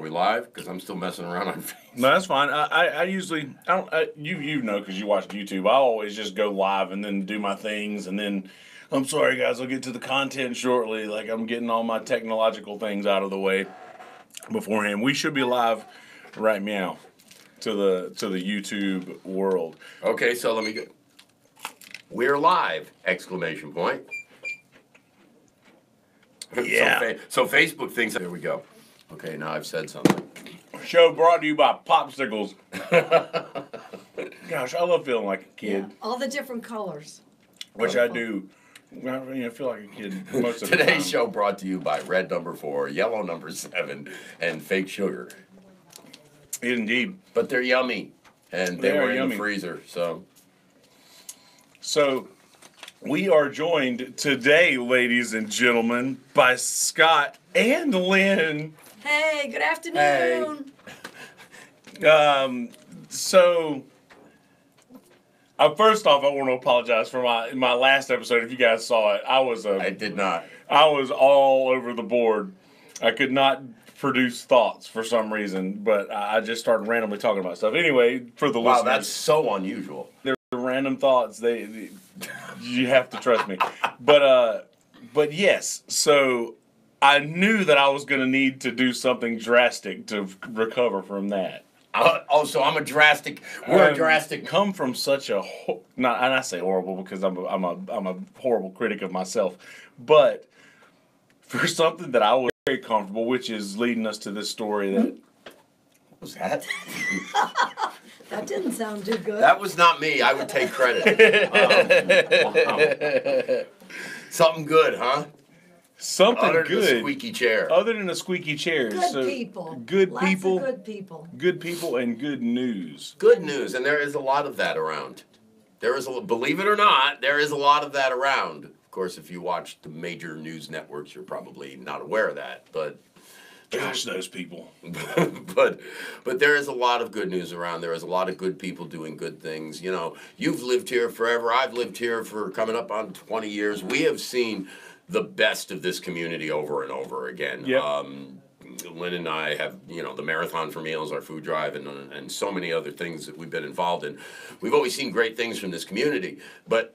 we live? Because I'm still messing around on Facebook. No, that's fine. I usually, I don't, you know, because you watch YouTube, I always just go live and then do my things. And then, I'm sorry, guys, I'll get to the content shortly. Like, I'm getting all my technological things out of the way beforehand. We should be live right meow to the YouTube world. Okay, so let me go. We're live! Exclamation point. Yeah. So Facebook thinks, there we go. Okay, now I've said something. Show brought to you by Popsicles. Gosh, I love feeling like a kid. Yeah, all the different colors. Which I do. I feel like a kid most of the time. Today's show brought to you by Red number 4, Yellow number 7, and Fake Sugar. Indeed. But they're yummy. And they were in the freezer, so. So, we are joined today, ladies and gentlemen, by Scott and Lynn. Hey, good afternoon. So, first off, I want to apologize for my last episode. If you guys saw it, I did not. I was all over the board. I could not produce thoughts for some reason, but I just started randomly talking about stuff. Anyway, for the listeners, that's so unusual. They're random thoughts. They you have to trust me. But yes. So I knew that I was going to need to do something drastic to recover from that. So I'm a drastic. We're a drastic. Come from such a and I say horrible because I'm a horrible critic of myself, but for something that I was very comfortable, which is leading us to this story that. What was that? That didn't sound too good. That was not me. I would take credit. Wow. Something good, huh? Something other good. Than a squeaky chair. Other than a squeaky chair. Good people. Good Lots people. Of good people. Good people and good news. Good news, and there is a lot of that around. Believe it or not, there is a lot of that around. Of course, if you watch the major news networks, you're probably not aware of that. But gosh, those people. but there is a lot of good news around. There is a lot of good people doing good things. You know, you've lived here forever. I've lived here for coming up on 20 years. We have seen the best of this community over and over again. Yep. Lynn and I have, the Marathon for Meals, our food drive, and so many other things that we've been involved in. We've always seen great things from this community, but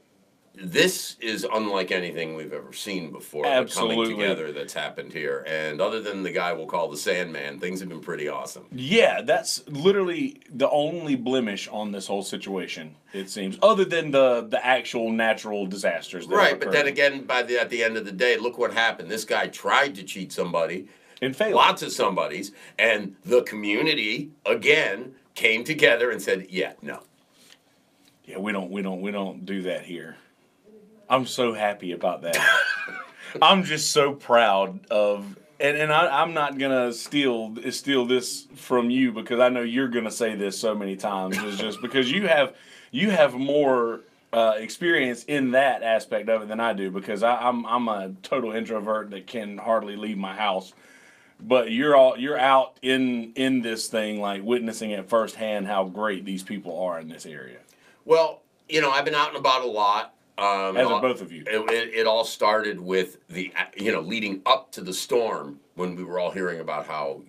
this is unlike anything we've ever seen before. Absolutely. The coming together that's happened here. And other than the guy we'll call the Sandman, things have been pretty awesome. Yeah, that's literally the only blemish on this whole situation, it seems, other than the actual natural disasters that right, occurred. But then again, at the end of the day, look what happened. This guy tried to cheat somebody. And failed. Lots of somebodies. And the community, again, came together and said, yeah, no. Yeah, we don't do that here. I'm so happy about that. I'm just so proud of, and I'm not gonna steal this from you because I know you're gonna say this so many times. It's just because you have more experience in that aspect of it than I do because I'm a total introvert that can hardly leave my house. But you're out in this thing, like witnessing it firsthand how great these people are in this area. Well, I've been out and about a lot. As have both of you. It all started with the, leading up to the storm when we were all hearing about how,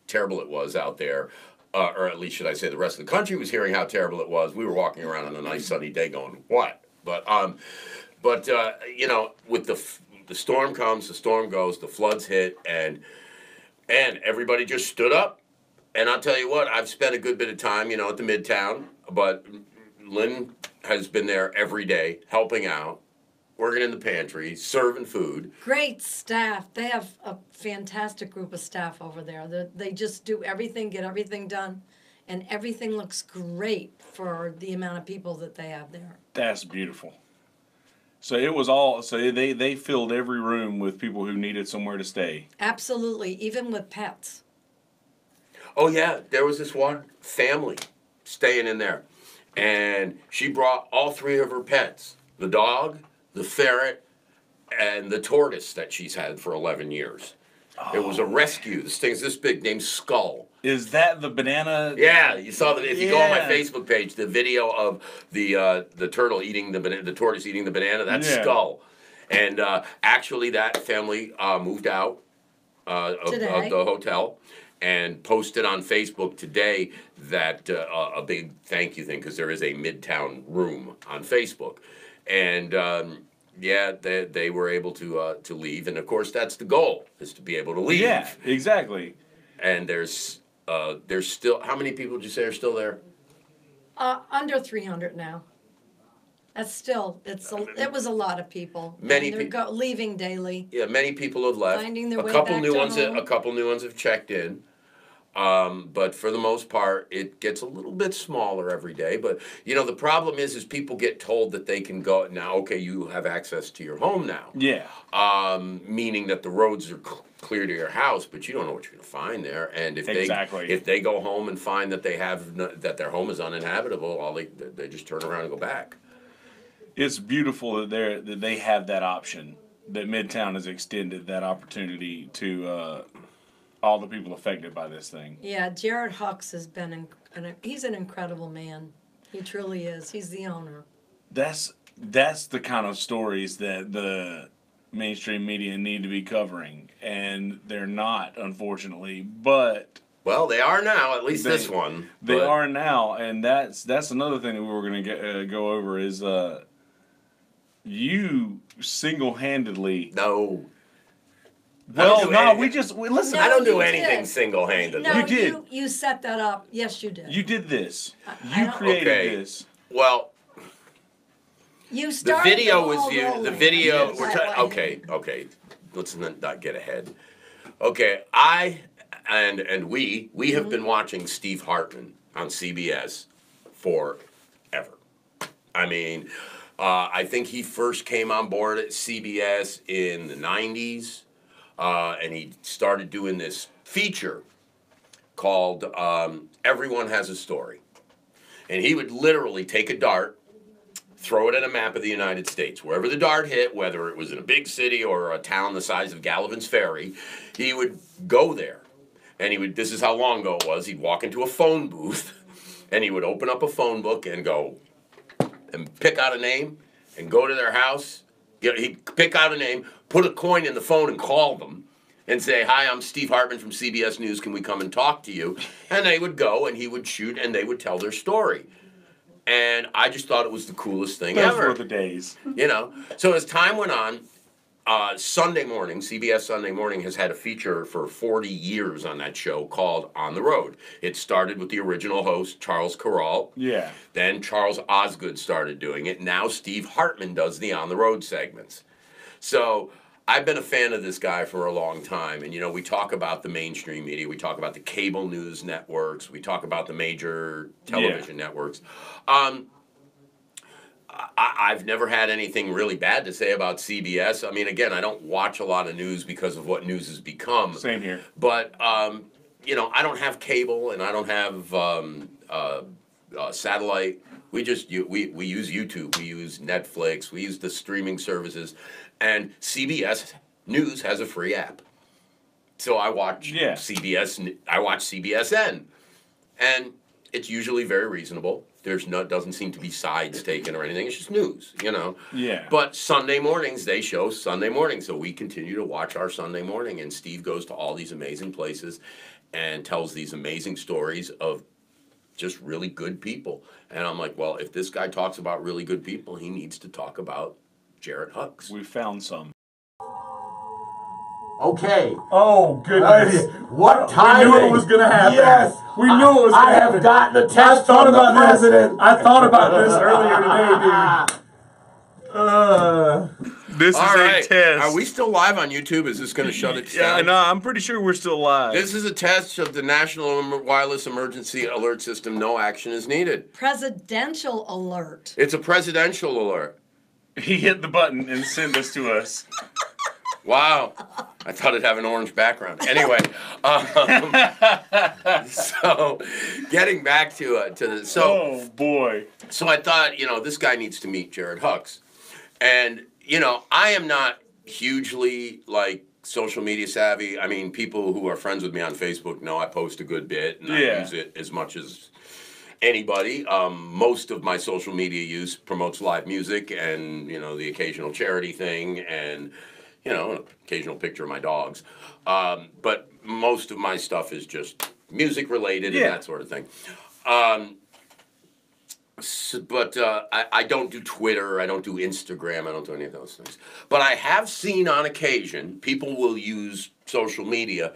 terrible it was out there. Or at least, should I say, the rest of the country was hearing how terrible it was. We were walking around on a nice sunny day going, what? But with the storm comes, the storm goes, the floods hit, and everybody just stood up. And I'll tell you what, I've spent a good bit of time, at the Midtown, but Lynn has been there every day, helping out, working in the pantry, serving food. Great staff. They have a fantastic group of staff over there. They just do everything, get everything done, and everything looks great for the amount of people that they have there. That's beautiful. So it was all, so they filled every room with people who needed somewhere to stay. Absolutely, even with pets. Oh, yeah, there was this one family staying in there. And she brought all 3 of her pets, the dog, the ferret, and the tortoise that she's had for 11 years. Oh. It was a rescue. This thing's this big, named Skull. Is that the banana? Yeah, you saw if you go on my Facebook page, the video of the turtle eating the tortoise eating the banana, that's Skull. And actually that family moved out of the hotel. and posted on Facebook today that a big thank you thing, because there is a Midtown room on Facebook, and yeah, they were able to leave, and of course that's the goal, is to be able to leave. Yeah, exactly. And there's still, how many people did you say are still there? Under 300 now. That's still, it was a lot of people. Many and they're leaving daily. Yeah, many people have left. Finding their a way couple back new to ones. home. A couple new ones have checked in. But for the most part, it gets a little bit smaller every day. But you know, the problem is people get told that they can go now. Okay, you have access to your home now. Yeah. Meaning that the roads are clear to your house, but you don't know what you're going to find there. And if they go home and find that that their home is uninhabitable, they just turn around and go back. It's beautiful that they have that option. That Midtown has extended that opportunity to all the people affected by this thing. Yeah, Jared Hucks has been he's an incredible man. He truly is. He's the owner. That's the kind of stories that the mainstream media need to be covering, and they're not, unfortunately. But well, they are now. At least this one. They are now, and that's another thing that we were going to go over is you single-handedly. No. Well, no, we listen. No, I don't do you anything did. single-handedly. No, You did. You set that up. Yes, you did. You did this. I You don't- created Okay. this. Well, You the started video the was ball viewed. The rolling. video. Yes. We're That way. okay. Let's not get ahead. Okay, I and we have been watching Steve Hartman on CBS forever. I mean, I think he first came on board at CBS in the '90s, and he started doing this feature called "Everyone Has a Story," and he would literally take a dart, throw it at a map of the United States. Wherever the dart hit, whether it was in a big city or a town the size of Gallivan's Ferry, he would go there. And this is how long ago it was, he'd walk into a phone booth and he would open up a phone book and go and pick out a name and go to their house. He'd pick out a name, put a coin in the phone and call them and say, "Hi, I'm Steve Hartman from CBS News. Can we come and talk to you?" And they would go and he would shoot and they would tell their story. And I just thought it was the coolest thing Those ever. were the days. You know, so as time went on, Sunday morning, CBS Sunday Morning has had a feature for 40 years on that show called On the Road. It started with the original host, Charles Corral. Yeah. Then Charles Osgood started doing it. Now Steve Hartman does the On the Road segments. So I've been a fan of this guy for a long time. And, you know, we talk about the mainstream media. We talk about the cable news networks. We talk about the major television networks. I've never had anything really bad to say about CBS. I mean, again, I don't watch a lot of news because of what news has become. Same here. But, you know, I don't have cable and I don't have satellite. We use YouTube. We use Netflix. We use the streaming services. And CBS News has a free app. So I watch CBS. I watch CBSN. And it's usually very reasonable. Doesn't seem to be sides taken or anything. It's just news, you know. Yeah. But Sunday mornings, they show Sunday morning. So we continue to watch our Sunday morning. And Steve goes to all these amazing places and tells these amazing stories of just really good people. And I'm like, well, if this guy talks about really good people, he needs to talk about Jared Hucks. We found some. Okay. Oh, goodness. What time? We knew it was going to happen. Yes. We knew it was going to happen. I have gotten a text from the president. I thought about this earlier today, dude. This All is right. a test. Are we still live on YouTube? Is this going to shut it Yeah, down? no, I'm pretty sure we're still live. This is a test of the National Wireless Emergency Alert System. No action is needed. Presidential alert. It's a presidential alert. He hit the button and sent this to us. Wow. I thought it'd have an orange background. Anyway, so getting back to the Oh, boy. So I thought, you know, this guy needs to meet Jared Hucks. And, you know, I am not hugely, like, social media savvy. I mean, people who are friends with me on Facebook know I post a good bit, and I use it as much as anybody. Most of my social media use promotes live music and, you know, the occasional charity thing and, you know, an occasional picture of my dogs. But most of my stuff is just music related and Yeah. that sort of thing. But I don't do Twitter, I don't do Instagram, I don't do any of those things. But I have seen on occasion people will use social media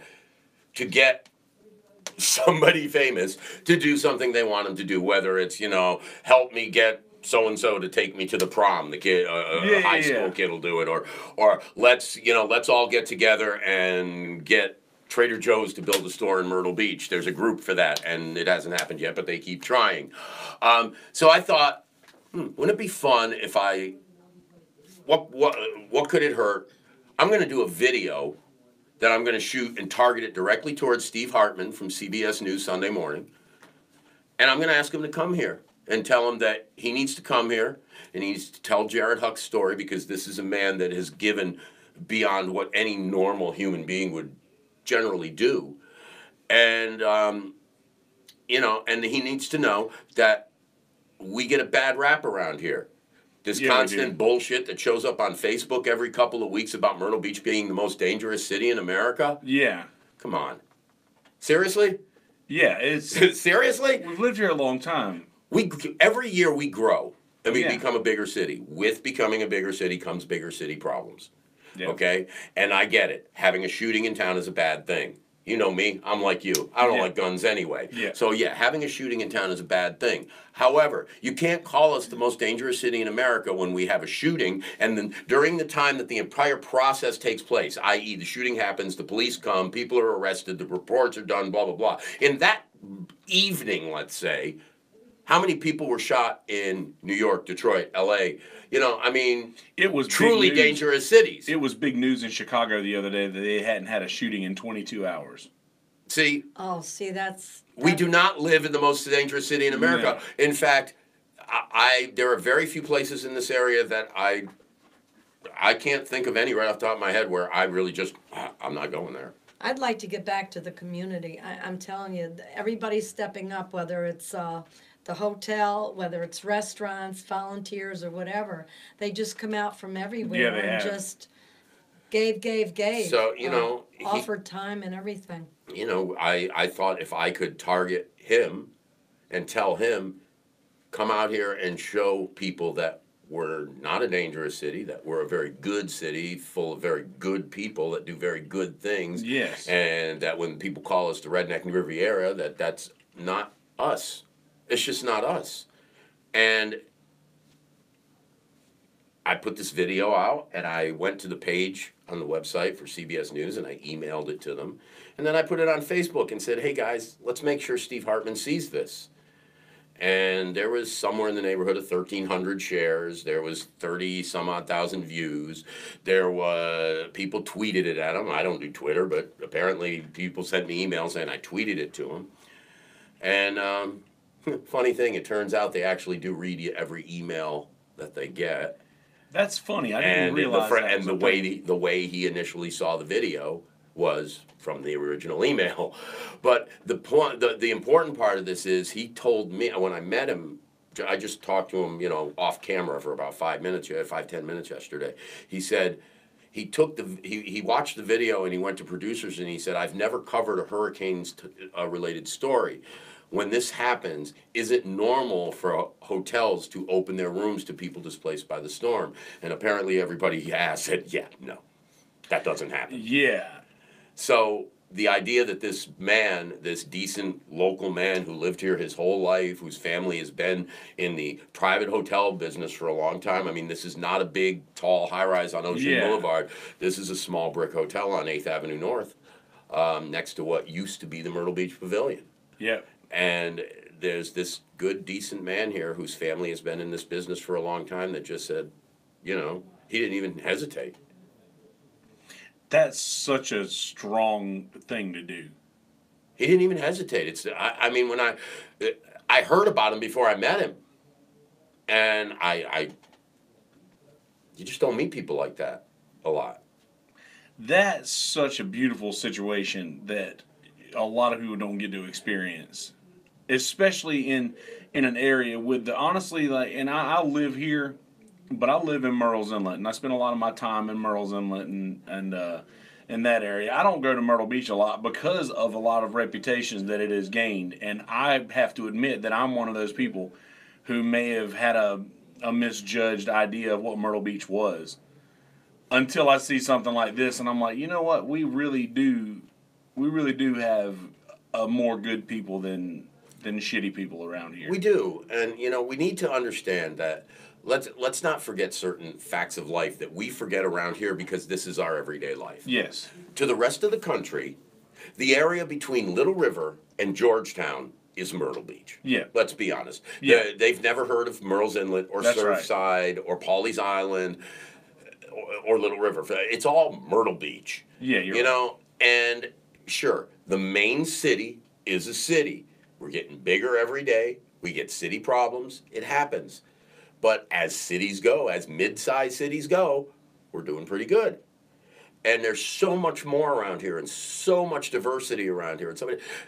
to get somebody famous to do something they want them to do, whether it's, help me get so and so to take me to the prom. The kid, a high school kid will do it, or let's all get together and get Trader Joe's to build a store in Myrtle Beach. There's a group for that, and it hasn't happened yet, but they keep trying. So I thought, wouldn't it be fun if what could it hurt? I'm going to do a video that I'm going to shoot and target it directly towards Steve Hartman from CBS News Sunday Morning, and I'm going to ask him to come here and tell him that he needs to come here and he needs to tell Jared Huck's story, because this is a man that has given beyond what any normal human being would generally do. And, and he needs to know that we get a bad rap around here. This constant bullshit that shows up on Facebook every couple of weeks about Myrtle Beach being the most dangerous city in America. Yeah. Come on. Seriously? Yeah, it's... Seriously? We've lived here a long time. Every year we grow and we Yeah. become a bigger city. With becoming a bigger city comes bigger city problems. Yeah. Okay? And I get it. Having a shooting in town is a bad thing. You know me, I'm like you. I don't like guns anyway. Yeah. So yeah, having a shooting in town is a bad thing. However, you can't call us the most dangerous city in America when we have a shooting, and then during the time that the entire process takes place, i.e. the shooting happens, the police come, people are arrested, the reports are done, blah, blah, blah. In that evening, let's say, how many people were shot in New York, Detroit, L.A.? It was truly big news. dangerous cities. It was big news in Chicago the other day that they hadn't had a shooting in 22 hours. See, that's... we do not live in the most dangerous city in America. No. In fact, there are very few places in this area that I can't think of any right off the top of my head where I really I'm not going there. I'd like to get back to the community. I'm telling you, everybody's stepping up, whether it's the hotel, whether it's restaurants, volunteers, or whatever. They just come out from everywhere Yeah, they and have. just gave. So, offered time and everything. I thought if I could target him and tell him, come out here and show people that we're not a dangerous city, that we're a very good city full of very good people that do very good things. Yes. And that when people call us the Redneck Riviera, that's not us. It's just not us. And I put this video out, and I went to the page on the website for CBS News, and I emailed it to them. And then I put it on Facebook and said, hey, guys, let's make sure Steve Hartman sees this. And there was somewhere in the neighborhood of 1,300 shares. There was 30-some-odd thousand views. There was people tweeted it at him. I don't do Twitter, but apparently people sent me emails saying I tweeted it to him. And funny thing, it turns out they actually do read every email that they get. That's funny. I didn't realize that. And the way he initially saw the video was from the original email. But the important part of this is he told me when I met him, I just talked to him, off camera for about 10 minutes yesterday. He said he watched the video and he went to producers and he said, I've never covered a hurricanes related story. When this happens, is it normal for hotels to open their rooms to people displaced by the storm? And apparently everybody said, yeah, no, that doesn't happen. Yeah. So the idea that this man, this decent local man who lived here his whole life, whose family has been in the private hotel business for a long time. I mean, this is not a big, tall high-rise on Ocean Boulevard. This is a small brick hotel on 8th Avenue North, next to what used to be the Myrtle Beach Pavilion. Yeah. And there's this good, decent man here whose family has been in this business for a long time that just said, he didn't even hesitate. That's such a strong thing to do. He didn't even hesitate. I mean, when I heard about him before I met him, and you just don't meet people like that a lot. That's such a beautiful situation that a lot of people don't get to experience, especially in an area with honestly, and I live here, but I live in Myrtle's Inlet, and I spend a lot of my time in Myrtle's Inlet, and in that area. I don't go to Myrtle Beach a lot because of a lot of reputations that it has gained. And I have to admit that I'm one of those people who may have had a misjudged idea of what Myrtle Beach was until I see something like this, and I'm like, you know what? We really do have more good people than shitty people around here. We do, and we need to understand that. Let's not forget certain facts of life that we forget around here because this is our everyday life. Yes. To the rest of the country, the area between Little River and Georgetown is Myrtle Beach. Yeah. Let's be honest. Yeah. They've never heard of Myrtle's Inlet or That's right. Surfside or Pawleys Island or Little River. It's all Myrtle Beach. Yeah, you're right. And sure, the main city is a city. We're getting bigger every day. We get city problems. It happens. But as cities go, as mid-sized cities go, we're doing pretty good. And there's so much more around here and so much diversity around here. And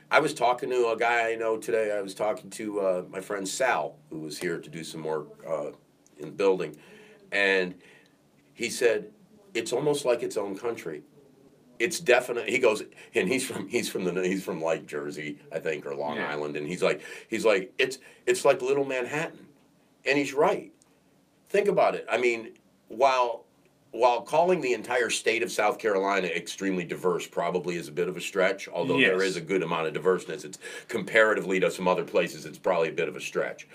I was talking to a guy I know today. I was talking to my friend Sal, who was here to do some work in the building. And he said, it's almost like its own country. It's definite. He goes, and he's from like Jersey, I think, or Long Island. And he's like, it's like Little Manhattan. And he's right. Think about it. I mean, while calling the entire state of South Carolina extremely diverse probably is a bit of a stretch, although there is a good amount of diverseness. It's comparatively to some other places, it's probably a bit of a stretch.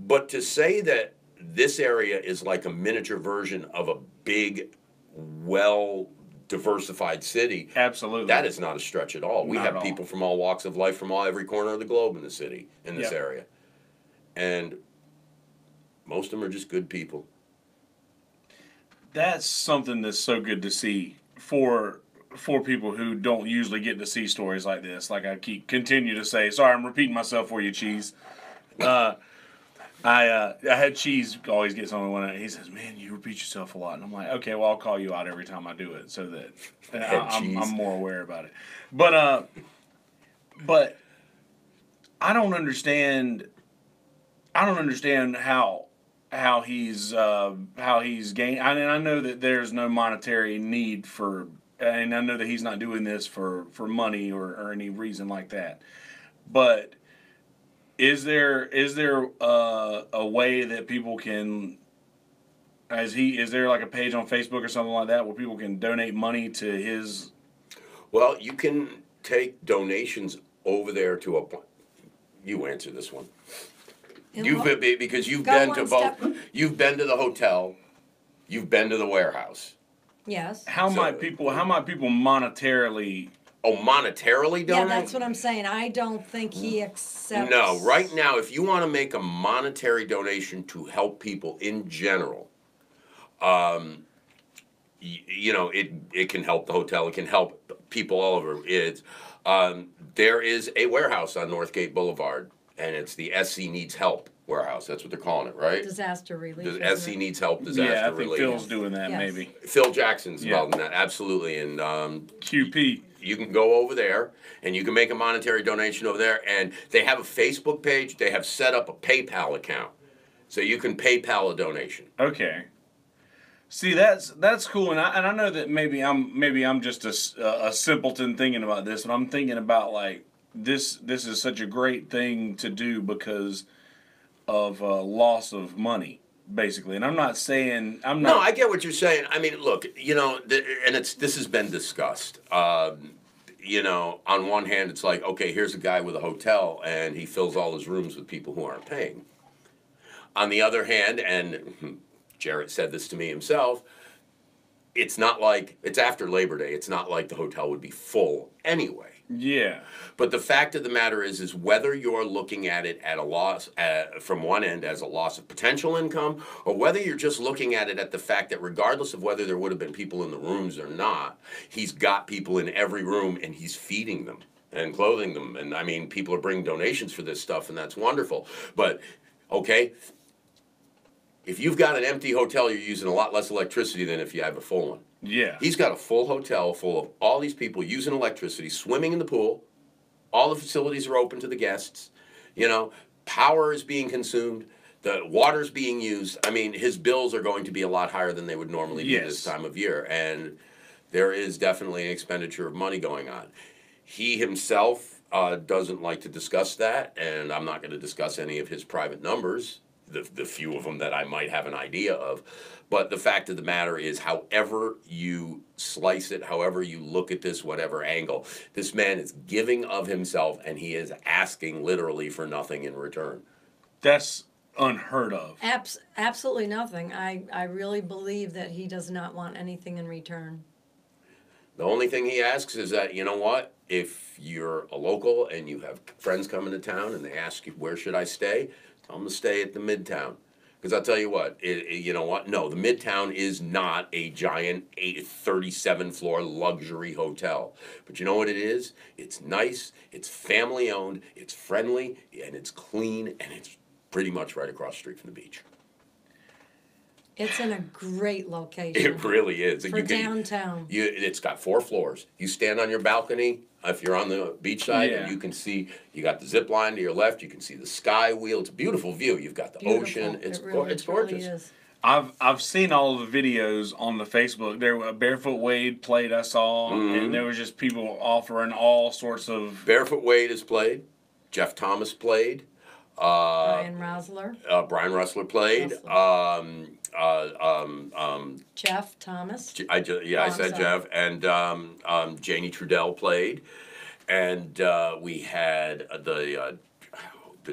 But to say that this area is like a miniature version of a big, well-diversified city, absolutely, that is not a stretch at all. We Not have at all. people from all walks of life, from every corner of the globe in the city, in this area. And most of them are just good people. That's something that's so good to see for people who don't usually get to see stories like this. Like I continue to say, sorry, I'm repeating myself for you, Cheese. I had Cheese always get something when he says, "Man, you repeat yourself a lot," and I'm like, "Okay, well, I'll call you out every time I do it, so that I'm more aware about it." But I don't understand. I don't understand how he's gained. I know that there's no monetary need for, and I know that he's not doing this for money or any reason like that. But is there a way that people can, is there like a page on Facebook or something like that where people can donate money to his? Well, you can take donations over there to a. You answer this one. Because you've been to both. You've been to the hotel. You've been to the warehouse. Yes. How might people monetarily? Oh, monetarily donate? Yeah, that's what I'm saying. I don't think he accepts. No, right now, if you want to make a monetary donation to help people in general, it can help the hotel. It can help people all over. There is a warehouse on Northgate Boulevard, and it's the SC Needs Help warehouse. That's what they're calling it, right? Disaster relief. The SC Needs Help disaster relief. Yeah, I think Phil's doing that maybe. Phil Jackson's involved in that, absolutely. And QP. You can go over there, and you can make a monetary donation over there. And they have a Facebook page. They have set up a PayPal account, so you can PayPal a donation. Okay. See, that's cool, and I know that maybe I'm just a simpleton thinking about this, but I'm thinking about like this is such a great thing to do because of loss of money, basically. And I'm not saying No, I get what you're saying. I mean, look, and this has been discussed. On one hand, it's like, okay, here's a guy with a hotel, and he fills all his rooms with people who aren't paying. On the other hand, and Jarrett said this to me himself, it's not like, it's after Labor Day, it's not like the hotel would be full anyway. Yeah. But the fact of the matter is whether you're looking at it at a loss, from one end as a loss of potential income, or whether you're just looking at it at the fact that regardless of whether there would have been people in the rooms or not, he's got people in every room and he's feeding them and clothing them. And I mean, people are bringing donations for this stuff, and that's wonderful. But, okay, if you've got an empty hotel, you're using a lot less electricity than if you have a full one. Yeah. He's got a full hotel full of all these people using electricity, swimming in the pool. All the facilities are open to the guests. Power is being consumed. The water's being used. I mean, his bills are going to be a lot higher than they would normally be this time of year. And There is definitely an expenditure of money going on. He himself doesn't like to discuss that, and I'm not going to discuss any of his private numbers, the few of them that I might have an idea of. But the fact of the matter is, however you slice it, however you look at this, whatever angle, this man is giving of himself, and he is asking literally for nothing in return. That's unheard of. Absolutely nothing. I really believe that he does not want anything in return. The only thing he asks is that, you know what, if you're a local and you have friends coming to town and they ask you, where should I stay? Tell them to stay at the Midtown. Because I'll tell you what, you know what? No, the Midtown is not a giant 37-floor luxury hotel. But you know what it is? It's nice, it's family-owned, it's friendly, and it's clean, and it's pretty much right across the street from the beach. It's in a great location. It really is. For downtown. It's got 4 floors. You stand on your balcony if you're on the beach side, and you can see, you got the zip line to your left, you can see the sky wheel. It's a beautiful view. You've got the ocean. It's gorgeous. Really is. I've seen all of the videos on the Facebook. There were Barefoot Wade played, I saw, and there was just people offering all sorts of. Barefoot Wade has played. Jeff Thomas played. Brian Rosler. Brian Rustler played. Jeff Thomas. I said Jeff, and Janie Trudell played, and we had the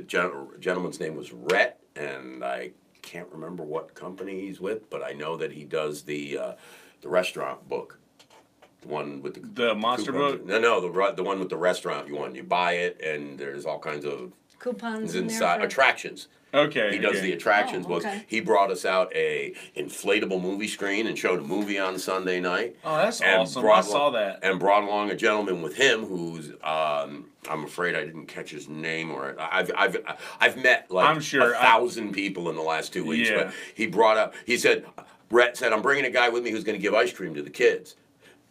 gentleman's name was Rhett, and I can't remember what company he's with, but I know that he does the restaurant book, the one with the monster book. No, the one with the restaurant. You buy it, and there's all kinds of coupons inside attractions. Okay. He does the attractions. Oh, okay. He brought us out a inflatable movie screen and showed a movie on Sunday night. Oh, that's awesome! I saw that. And brought along a gentleman with him who's I'm afraid I didn't catch his name, or I've met like I'm sure 1,000 people in the last 2 weeks. Yeah. But he brought up. He said, Brett said, I'm bringing a guy with me who's going to give ice cream to the kids.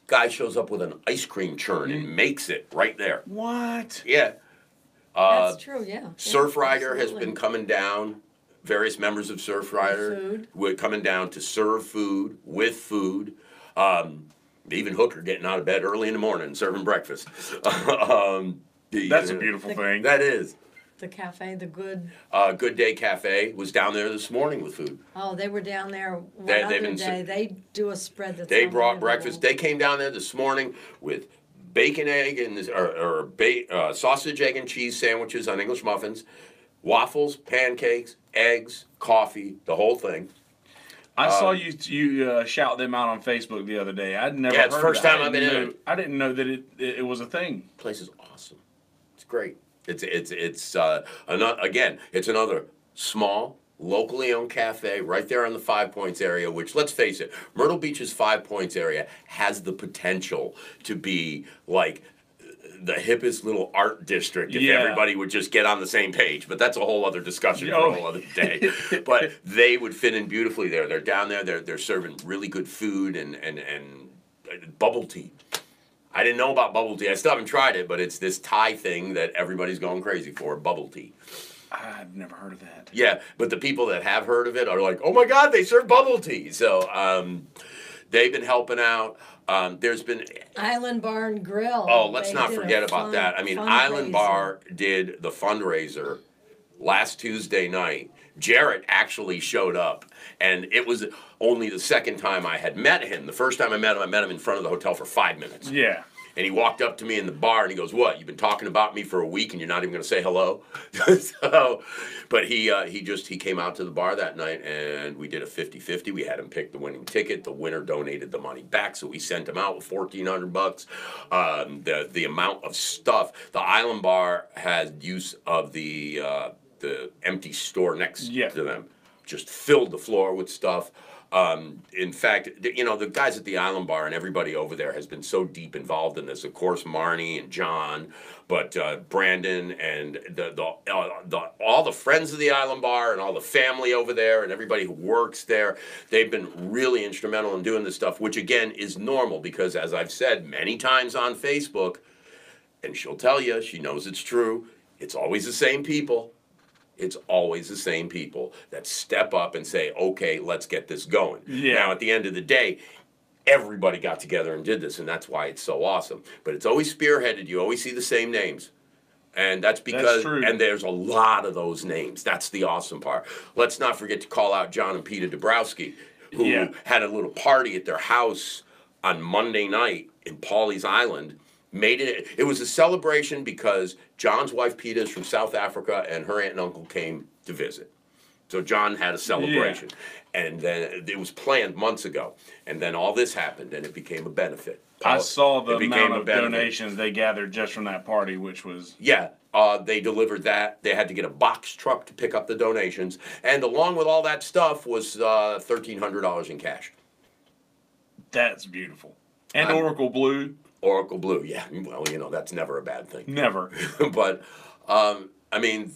Guy shows up with an ice cream churn and makes it right there. What? Yeah. That's true, yeah. Surfrider has Absolutely. been coming down. Various members of Surfrider were coming down to serve food with food. Even Hooker getting out of bed early in the morning and serving breakfast. That's a beautiful thing. That is. The cafe, the Good. Good Day Cafe was down there this morning with food. Oh, they were down there one They've other been day. They do a spread that's They brought unbelievable. breakfast. They came down there this morning with bacon, egg, and sausage, egg, and cheese sandwiches on English muffins, waffles, pancakes, eggs, coffee, the whole thing. I saw you shout them out on Facebook the other day. I'd never. Yeah, it's the heard first of that. time I've been in it. I didn't know that it was a thing. The place is awesome. It's great. It's another small, locally owned cafe right there on the 5 Points area, which, let's face it, Myrtle Beach's 5 Points area has the potential to be like the hippest little art district if everybody would just get on the same page. But that's a whole other discussion for a whole other day. But they would fit in beautifully there. They're down there. They're serving really good food and bubble tea. I didn't know about bubble tea. I still haven't tried it, but it's this Thai thing that everybody's going crazy for, bubble tea. I've never heard of that. Yeah, but the people that have heard of it are like, oh my God, they serve bubble tea. So they've been helping out. There's been Island Bar and Grill. Oh, let's They not did a forget about that. I mean, Island fundraiser. Bar did the fundraiser last Tuesday night. Jarrett actually showed up, and it was only the second time I had met him. The first time I met him in front of the hotel for 5 minutes. Yeah. And he walked up to me in the bar and he goes, "What? You've been talking about me for a week and you're not even going to say hello?" But he came out to the bar that night and we did a 50-50. We had him pick the winning ticket. The winner donated the money back, so we sent him out with $1,400. The amount of stuff. The Island Bar has use of the empty store next to them. Just filled the floor with stuff. In fact, the guys at the Island Bar and everybody over there has been so deep involved in this. Of course, Marnie and John, but Brandon and all the friends of the Island Bar and all the family over there and everybody who works there, they've been really instrumental in doing this stuff, which again is normal because, as I've said many times on Facebook, and she'll tell you, she knows it's true, it's always the same people. It's always the same people that step up and say, okay, let's get this going. Yeah. Now, at the end of the day, everybody got together and did this, and that's why it's so awesome. But it's always spearheaded. You always see the same names. And that's because, true. and there's a lot of those names. That's the awesome part. Let's not forget to call out John and Peter Dabrowski, who had a little party at their house on Monday night in Pawleys Island. It was a celebration because John's wife Peter is from South Africa, and her aunt and uncle came to visit. So John had a celebration. And then it was planned months ago. And then all this happened, and it became a benefit. I saw the It became amount a of benefit. donations they gathered just from that party, which was Yeah, they delivered that. They had to get a box truck to pick up the donations. And along with all that stuff was $1,300 in cash. that's beautiful. And Oracle Blue, Oracle Blue, yeah. Well, that's never a bad thing. never. But, I mean,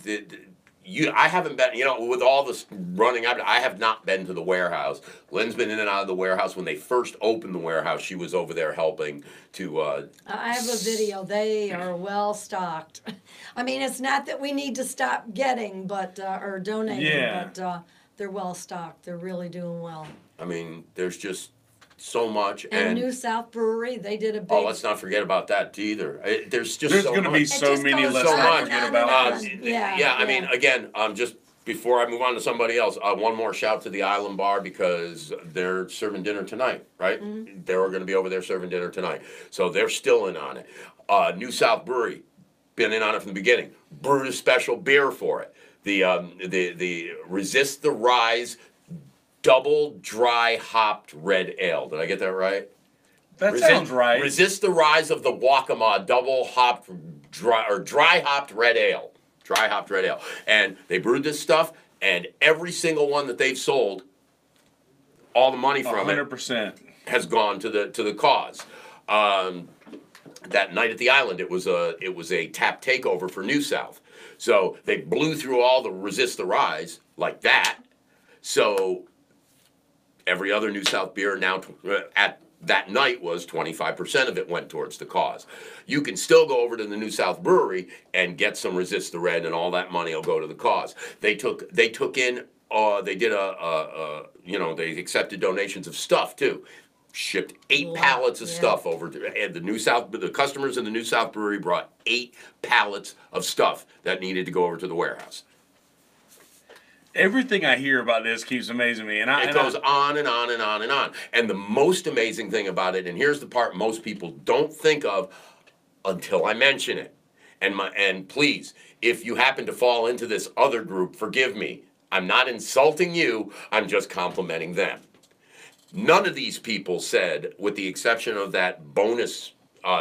I haven't been, with all this running, I have not been to the warehouse. Lynn's been in and out of the warehouse. When they first opened the warehouse, she was over there helping to. I have a video. They are well stocked. I mean, it's not that we need to stop getting, but or donating, but they're well stocked. They're really doing well. I mean, there's just so much. And New South Brewery, they did a big. Oh, let's not forget about that either. There's There's so going to much. be so just many goes let's on not and forget on about. and on. Yeah, I mean, again, just before I move on to somebody else, one more shout to the Island Bar because they're serving dinner tonight, right? Mm-hmm. They're going to be over there serving dinner tonight. So they're still in on it. New South Brewery, been in on it from the beginning. Brewed a special beer for it. The Resist the Rise double dry hopped red ale. Did I get that right? That sounds right. Resist the rise of the Waccamaw double hopped dry hopped red ale. Dry hopped red ale. And they brewed this stuff, and every single one that they've sold, all the money from 100%. it has gone to the cause. That night at the island, it was a tap takeover for New South. So they blew through all the Resist the Rise like that. So every other New South beer now at that night was 25% of it went towards the cause. You can still go over to the New South Brewery and get some Resist the Red, and all that money will go to the cause. They took in they did they accepted donations of stuff too. Shipped 8 pallets of stuff over to, and the customers in the New South Brewery brought 8 pallets of stuff that needed to go over to the warehouse. Everything I hear about this keeps amazing me, It goes on and on and on and on. And the most amazing thing about it, and here's the part most people don't think of until I mention it. And please, if you happen to fall into this other group, forgive me. I'm not insulting you. I'm just complimenting them. None of these people said, with the exception of that bonus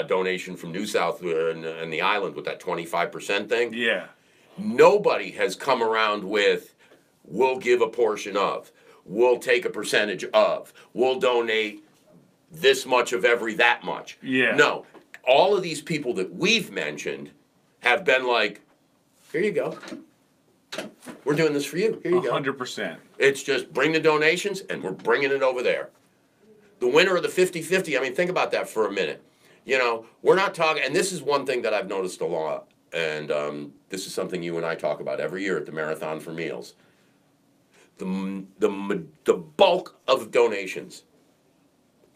donation from New South and the island with that 25% thing. Yeah. Nobody has come around with, we'll give a portion of, we'll take a percentage of, we'll donate this much of every that much. Yeah. No, all of these people that we've mentioned have been like, here you go. We're doing this for you. Here you go. 100%. It's just bring the donations, and we're bringing it over there. The winner of the 50-50, I mean, think about that for a minute. We're not talking, and this is one thing that I've noticed a lot, and this is something you and I talk about every year at the Marathon for Meals. The bulk of donations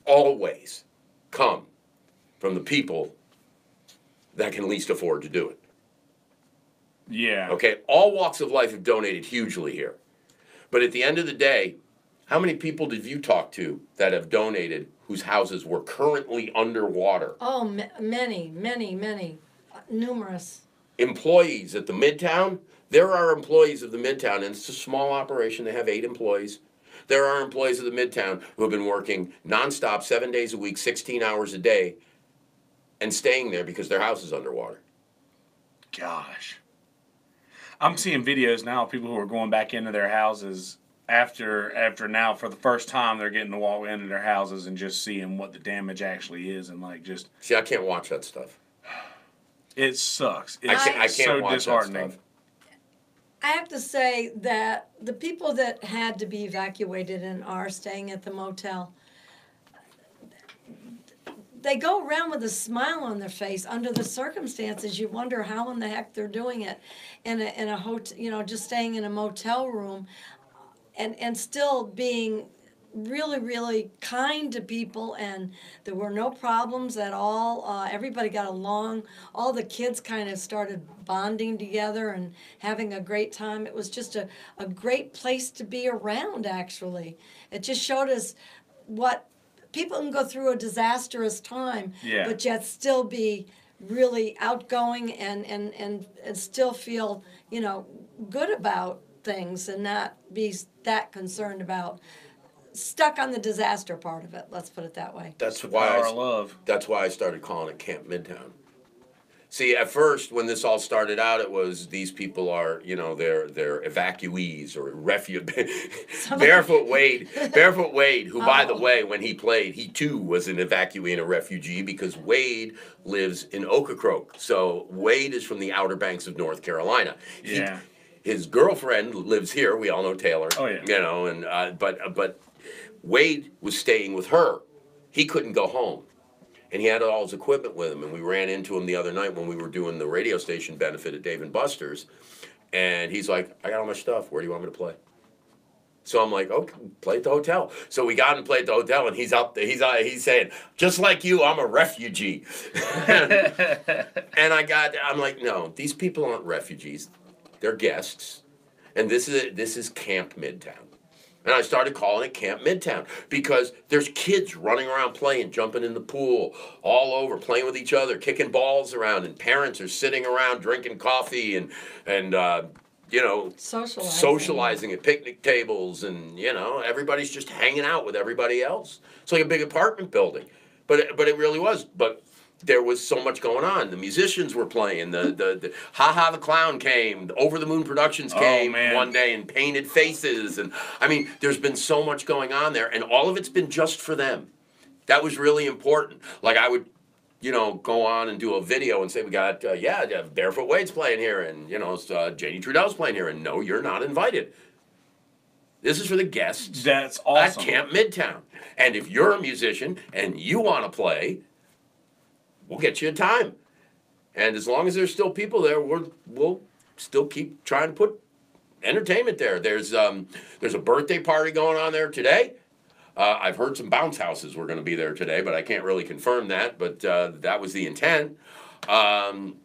always come from the people that can least afford to do it. Yeah. Okay, all walks of life have donated hugely here. But at the end of the day, how many people did you talk to that have donated whose houses were currently underwater? Oh, many, many, many. Numerous. Employees at the Midtown, there are employees of the Midtown, and it's a small operation, they have 8 employees. There are employees of the Midtown who have been working nonstop 7 days a week, 16 hours a day, and staying there because their house is underwater. Gosh. I'm seeing videos now of people who are going back into their houses after now for the first time they're getting to walk into their houses and just seeing what the damage actually is and just See, I can't watch that stuff. It sucks. I can't so watch disheartening. that stuff. I have to say that the people that had to be evacuated and are staying at the motel, they go around with a smile on their face under the circumstances. You wonder how in the heck they're doing it in a hotel, just staying in a motel room and still being really, really kind to people, and there were no problems at all. Everybody got along. All the kids kind of started bonding together and having a great time. It was just a great place to be around, actually. It just showed us what people can go through a disastrous time, Yeah. but yet still be really outgoing and still feel, good about things and not be that concerned about stuck on the disaster part of it. Let's put it that way. That's The why power of love. that's why I started calling it Camp Midtown. See, at first, when this all started out, it was these people are, they're evacuees or Barefoot Wade, who, by the Oh. way, when he played, he too was an evacuee and a refugee because Wade lives in Ocracoke. So Wade is from the Outer Banks of North Carolina. Yeah. His girlfriend lives here. We all know Taylor. Oh, yeah. And but Wade was staying with her. He couldn't go home. And he had all his equipment with him, and we ran into him the other night when we were doing the radio station benefit at Dave & Buster's, and he's like, I got all my stuff, where do you want me to play? So I'm like, okay, play at the hotel. So we got him to play at the hotel, and he's up there, he's saying, just like you, I'm a refugee. And I'm like, no, these people aren't refugees, they're guests, and this is Camp Midtown. And I started calling it Camp Midtown because there's kids running around playing, jumping in the pool, all over, playing with each other, kicking balls around, and parents are sitting around drinking coffee and socializing at picnic tables, and everybody's just hanging out with everybody else. It's like a big apartment building, but it really was. But there was so much going on. The musicians were playing. The Ha Ha the Clown came. The Over the Moon Productions came one day and painted faces. And I mean, there's been so much going on there, and all of it's been just for them. That was really important. Like I would, go on and do a video and say, we got, Barefoot Wade's playing here, and Janie Trudell's playing here, and no, you're not invited. This is for the guests. That's awesome. At Camp Midtown. And if you're a musician and you want to play, we'll get you a time. And as long as there's still people there, we'll still keep trying to put entertainment there. There's a birthday party going on there today. I've heard some bounce houses were going to be there today, but I can't really confirm that. But that was the intent. And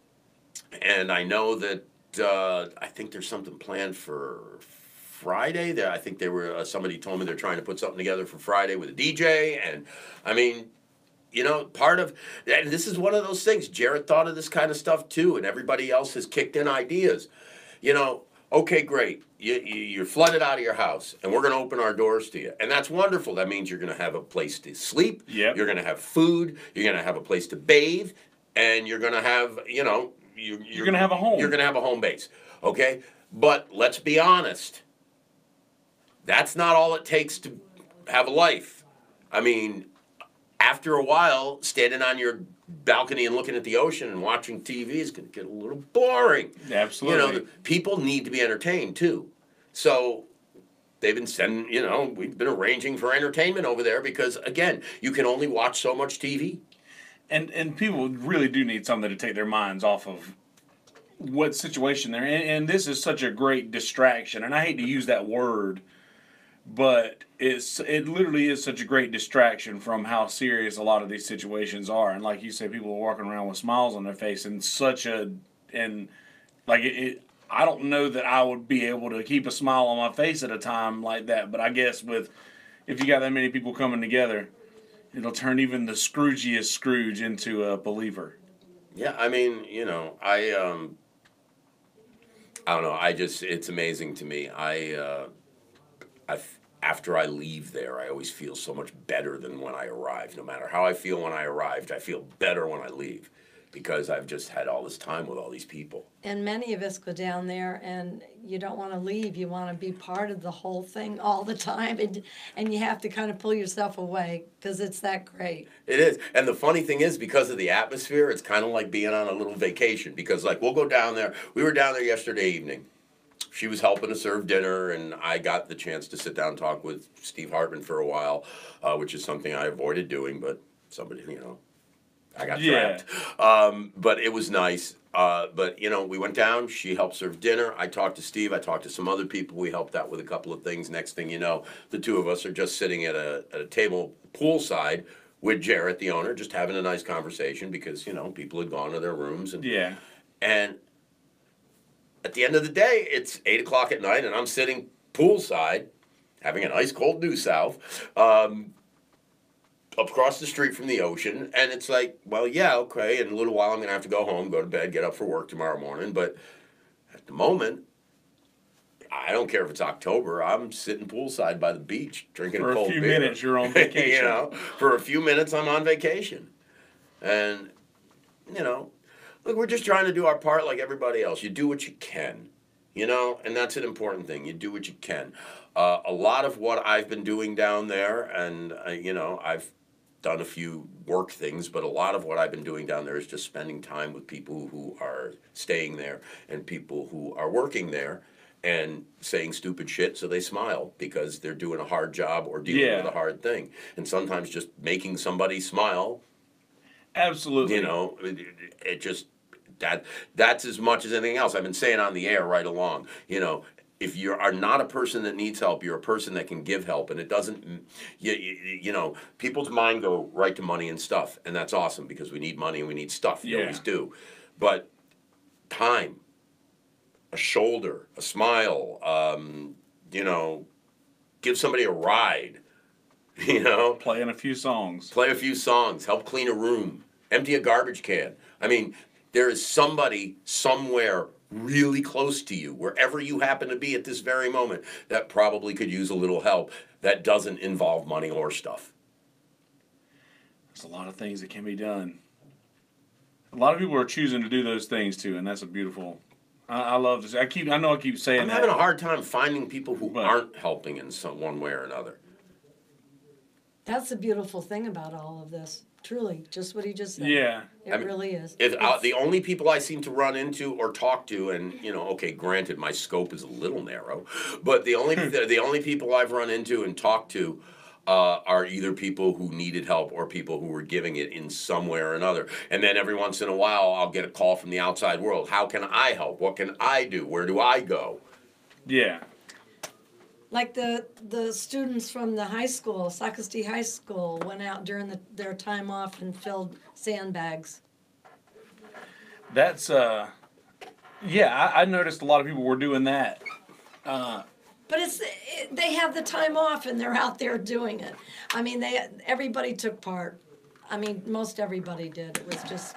I know that I think there's something planned for Friday. I think somebody told me they're trying to put something together for Friday with a DJ. And I mean, part of, and this is one of those things, Jared thought of this kind of stuff too, and everybody else has kicked in ideas. Okay, great. You're flooded out of your house, and we're going to open our doors to you. And that's wonderful. That means you're going to have a place to sleep. Yep. You're going to have food. You're going to have a place to bathe. And you're going to have, you're going to have a home. You're going to have a home base. Okay? But let's be honest. That's not all it takes to have a life. I mean, after a while, standing on your balcony and looking at the ocean and watching TV is going to get a little boring. Absolutely. People need to be entertained too. So they've been sending, we've been arranging for entertainment over there because, again, you can only watch so much TV. And people really do need something to take their minds off of what situation they're in. And this is such a great distraction. And I hate to use that word, but it literally is such a great distraction from how serious a lot of these situations are. And like you said, people are walking around with smiles on their face and I don't know that I would be able to keep a smile on my face at a time like that. But I guess if you got that many people coming together, it'll turn even the Scroogiest Scrooge into a believer. Yeah, I mean, I don't know. It's amazing to me. After I leave there, I always feel so much better than when I arrived. No matter how I feel when I arrived, I feel better when I leave because I've just had all this time with all these people. And many of us go down there and you don't want to leave. You want to be part of the whole thing all the time. And you have to kind of pull yourself away because it's that great. It is. And the funny thing is, because of the atmosphere, it's kind of like being on a little vacation because, we'll go down there. We were down there yesterday evening. She was helping to serve dinner, and I got the chance to sit down and talk with Steve Hartman for a while, which is something I avoided doing, but somebody, I got trapped. But it was nice. But you know, we went down. She helped serve dinner. I talked to Steve. I talked to some other people. We helped out with a couple of things. Next thing you know, the two of us are just sitting at a table poolside with Jarrett, the owner, just having a nice conversation because you know people had gone to their rooms and at the end of the day, it's 8 o'clock at night, and I'm sitting poolside, having an ice cold New South. Across the street from the ocean, and it's like, well, yeah, okay, in a little while I'm going to have to go home, go to bed, get up for work tomorrow morning, but at the moment, I don't care if it's October, I'm sitting poolside by the beach, drinking a cold beer. For a few minutes, you're on vacation. You know, for a few minutes, I'm on vacation. And, you know, look, we're just trying to do our part like everybody else. You do what you can, you know, and that's an important thing. You do what you can. A lot of what I've been doing down there, and, you know, I've done a few work things, but a lot of what I've been doing down there is just spending time with people who are staying there and people who are working there and saying stupid shit so they smile because they're doing a hard job or dealing with a hard thing. And sometimes just making somebody smile. Absolutely. You know, it just, that's as much as anything else. I've been saying on the air right along, you know, if you are not a person that needs help, you're a person that can give help, and it doesn't, you know, people's mind go right to money and stuff, and that's awesome because we need money and we need stuff. You always do, but time, a shoulder, a smile, you know, give somebody a ride, you know, play a few songs, help clean a room, empty a garbage can. I mean, there is somebody somewhere really close to you, wherever you happen to be at this very moment, that probably could use a little help that doesn't involve money or stuff. There's a lot of things that can be done. A lot of people are choosing to do those things too, and that's a beautiful. I love this. I know I keep saying that. I'm having a hard time finding people who aren't helping in some one way or another. That's the beautiful thing about all of this. Truly, just what he just said. Yeah. It really is. The only people I seem to run into or talk to, and you know, okay, granted, my scope is a little narrow, but the only people I've run into and talked to are either people who needed help or people who were giving it in some way or another. And then every once in a while, I'll get a call from the outside world. How can I help? What can I do? Where do I go? Yeah. Like the students from the high school, Sacristy High School, went out during their time off and filled sandbags. That's yeah. I noticed a lot of people were doing that. But they have the time off and they're out there doing it. I mean, everybody took part. I mean, most everybody did. It was just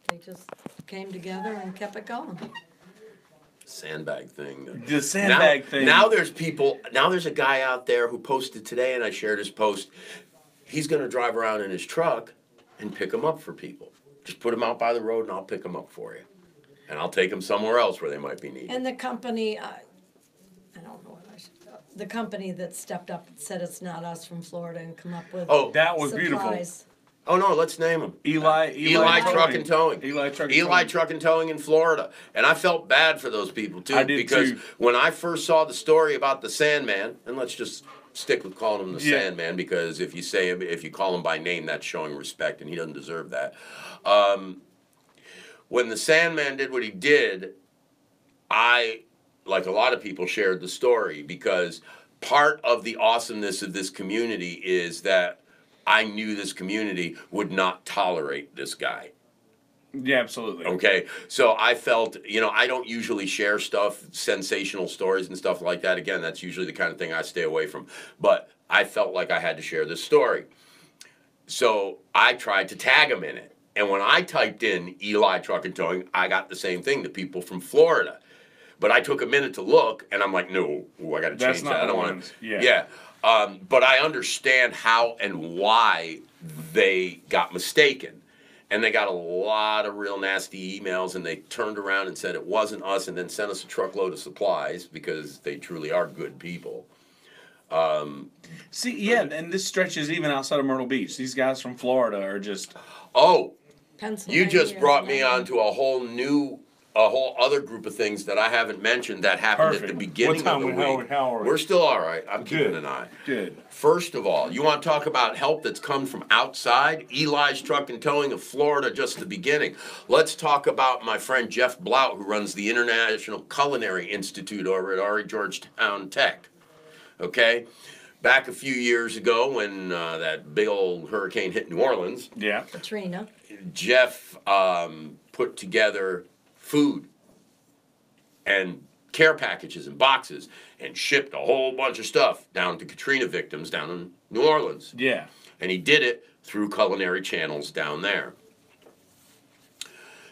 they just came together and kept it going. Sandbag thing. The sandbag thing. Now there's people. Now there's a guy out there who posted today, and I shared his post. He's going to drive around in his truck and pick them up for people. Just put them out by the road, and I'll pick them up for you, and I'll take them somewhere else where they might be needed. And the company, I don't know what I should. The company that stepped up and said it's not us from Florida and come up with that was supplies. beautiful. Oh no, let's name them. Eli Truck and Towing. Eli Truck and Towing in Florida. And I felt bad for those people too. I did because too. when I first saw the story about the Sandman, and let's just stick with calling him the Sandman because if you call him by name, that's showing respect, and he doesn't deserve that. When the Sandman did what he did, I, like a lot of people, shared the story because part of the awesomeness of this community is that I knew this community would not tolerate this guy. Yeah, absolutely. Okay, so I felt, I don't usually share stuff, sensational stories and stuff like that. Again, that's usually the kind of thing I stay away from. But I felt like I had to share this story. So I tried to tag him in it. And when I typed in Eli Truck and Towing, I got the same thing, the people from Florida. But I took a minute to look, and I'm like, no, I got to change that. I don't want to. Yeah. But I understand how and why they got mistaken. And they got a lot of real nasty emails, and they turned around and said it wasn't us and then sent us a truckload of supplies because they truly are good people. And this stretches even outside of Myrtle Beach. These guys from Florida are just... Oh, Pennsylvania, you just brought me onto a whole new a whole other group of things that I haven't mentioned that happened at the Perfect. beginning What time of the week. how are we? We're still all right. I'm keeping Good. an eye. Good. First of all, you want to talk about help that's come from outside? Eli's Truck and Towing of Florida, just the beginning. Let's talk about my friend Jeff Blout, who runs the International Culinary Institute over at Georgetown Tech. Okay? Back a few years ago when that big old hurricane hit New Orleans, Yeah. Katrina. Jeff put together food and care packages and boxes and shipped a whole bunch of stuff down to Katrina victims down in New Orleans. Yeah. And he did it through culinary channels down there.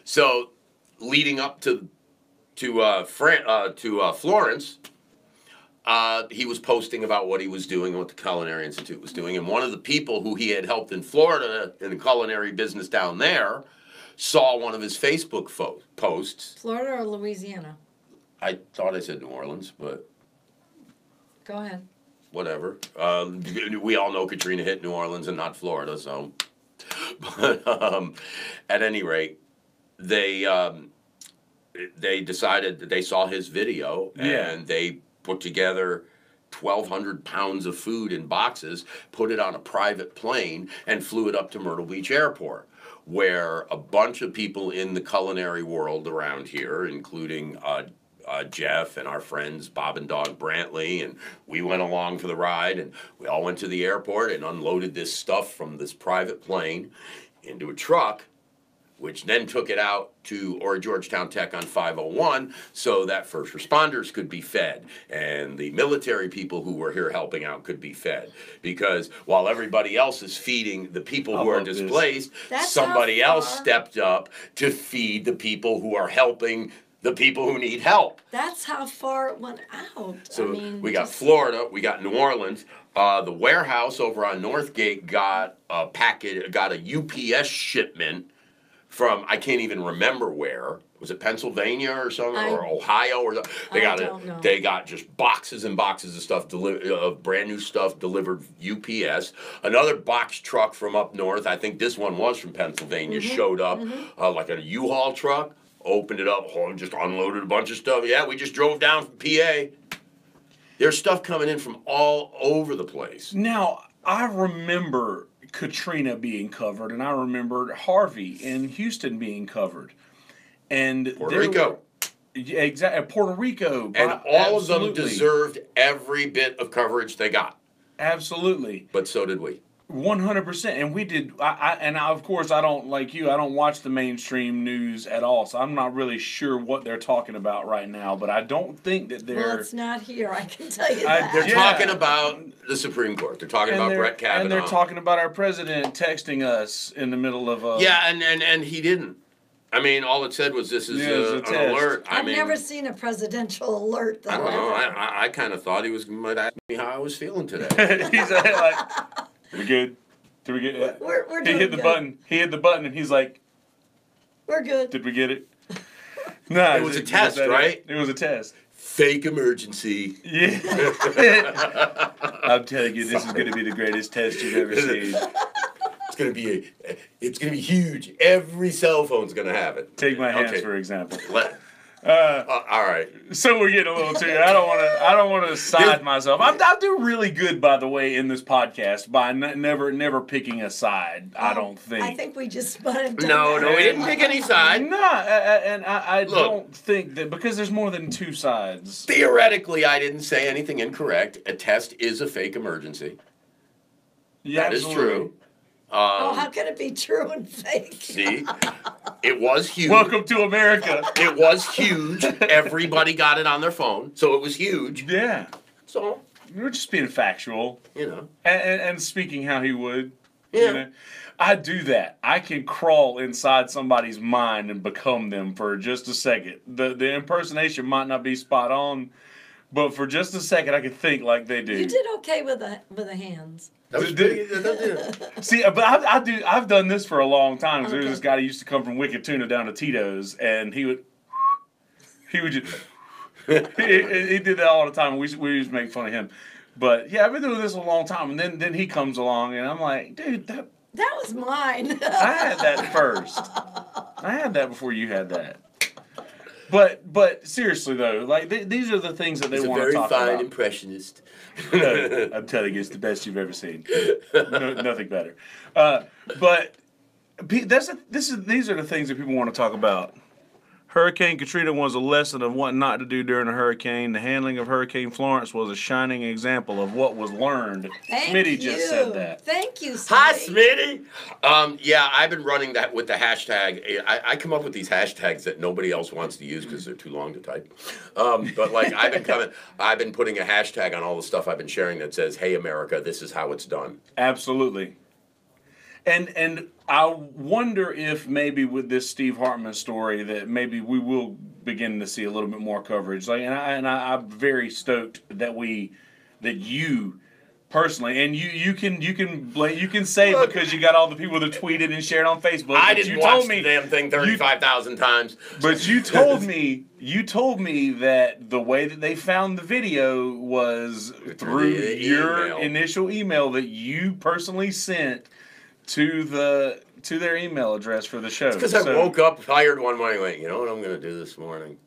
So, leading up to Florence, he was posting about what he was doing and what the Culinary Institute was doing. And one of the people who he had helped in Florida in the culinary business down there saw one of his Facebook posts. Florida or Louisiana? I thought I said New Orleans, but Go ahead. whatever. We all know Katrina hit New Orleans and not Florida, so. But at any rate, they decided that they saw his video and they put together 1,200 pounds of food in boxes, put it on a private plane, and flew it up to Myrtle Beach Airport, where a bunch of people in the culinary world around here, including Jeff and our friends Bob and Dog Brantley, and we went along for the ride, and we all went to the airport and unloaded this stuff from this private plane into a truck, which then took it out to Georgetown Tech on 501 so that first responders could be fed and the military people who were here helping out could be fed. Because while everybody else is feeding the people who are displaced, somebody else stepped up to feed the people who are helping the people who need help. That's how far it went out. So I mean, we got Florida, we got New Orleans. The warehouse over on Northgate got a UPS shipment from, I can't even remember where. Was it Pennsylvania or something, or Ohio or something? They got just boxes and boxes of stuff of brand new stuff delivered UPS. Another box truck from up north, I think this one was from Pennsylvania, showed up like a U-Haul truck, opened it up, just unloaded a bunch of stuff. Yeah, we just drove down from PA. There's stuff coming in from all over the place. Now, I remember Katrina being covered, and I remember Harvey in Houston being covered, and Puerto Rico. Yeah, exactly. Puerto Rico, and all of them deserved every bit of coverage they got. Absolutely. But so did we. 100%, and we did. Of course, I don't like you. I don't watch the mainstream news at all, so I'm not really sure what they're talking about right now. But I don't think that they're. Well, it's not here. I can tell you that. They're talking about the Supreme Court. They're talking about Brett Kavanaugh, and they're talking about our president texting us in the middle of a. Yeah, and he didn't. I mean, all it said was this is an alert. I've never seen a presidential alert, though. I don't know. I kind of thought he might ask me how I was feeling today. He's like, we good? Did we get it? We're doing He hit the good. button. He hit the button, and he's like, We're good. did we get it? No, It was a test, right? It was a test. Fake emergency. Yeah. I'm telling you, this is going to be the greatest test you've ever seen. It's gonna be huge. Every cell phone's gonna have it. Take my hands for example. All right. So we're getting a little too. I don't want to side myself. I do really good, by the way, in this podcast by never picking a side. I don't think. I think we just might have done No, that. we didn't pick any side. No, and I don't think that because there's more than two sides. Theoretically, I didn't say anything incorrect. A test is a fake emergency. Yeah, that is true. How can it be true and fake? See, it was huge. Welcome to America. It was huge. Everybody got it on their phone, so it was huge. Yeah. So we're just being factual, and speaking how he would. Yeah. You know? I do that. I can crawl inside somebody's mind and become them for just a second. The impersonation might not be spot on, but for just a second, I can think like they do. You did okay with the hands. That was pretty, See, but I've done this for a long time. Okay. There was this guy who used to come from Wicked Tuna down to Tito's, and he would just he did that all the time. We used to make fun of him. But yeah, I've been doing this a long time, and then he comes along, and I'm like, dude, that was mine. I had that first. I had that before you had that. But seriously though, like these are the things that they want to talk about. impressionist. No, I'm telling you, it's the best you've ever seen. No, nothing better. But these are the things that people want to talk about. Hurricane Katrina was a lesson of what not to do during a hurricane. The handling of Hurricane Florence was a shining example of what was learned. Smitty just said that. Thank you, Smitty. Hi, Smitty. Yeah, I've been running that with the hashtag. I come up with these hashtags that nobody else wants to use because they're too long to type. But like I've been putting a hashtag on all the stuff I've been sharing that says, "Hey America, this is how it's done." Absolutely. And I wonder if maybe with this Steve Hartman story that maybe we will begin to see a little bit more coverage. Like, I'm very stoked that you personally, and you can say Look, because you got all the people that tweeted and shared on Facebook. I didn't watch the damn thing 35,000 times. But you told me that the way that they found the video was through your email. initial email that you personally sent to their email address for the show. Because I woke up tired one morning and went, you know what I'm going to do this morning?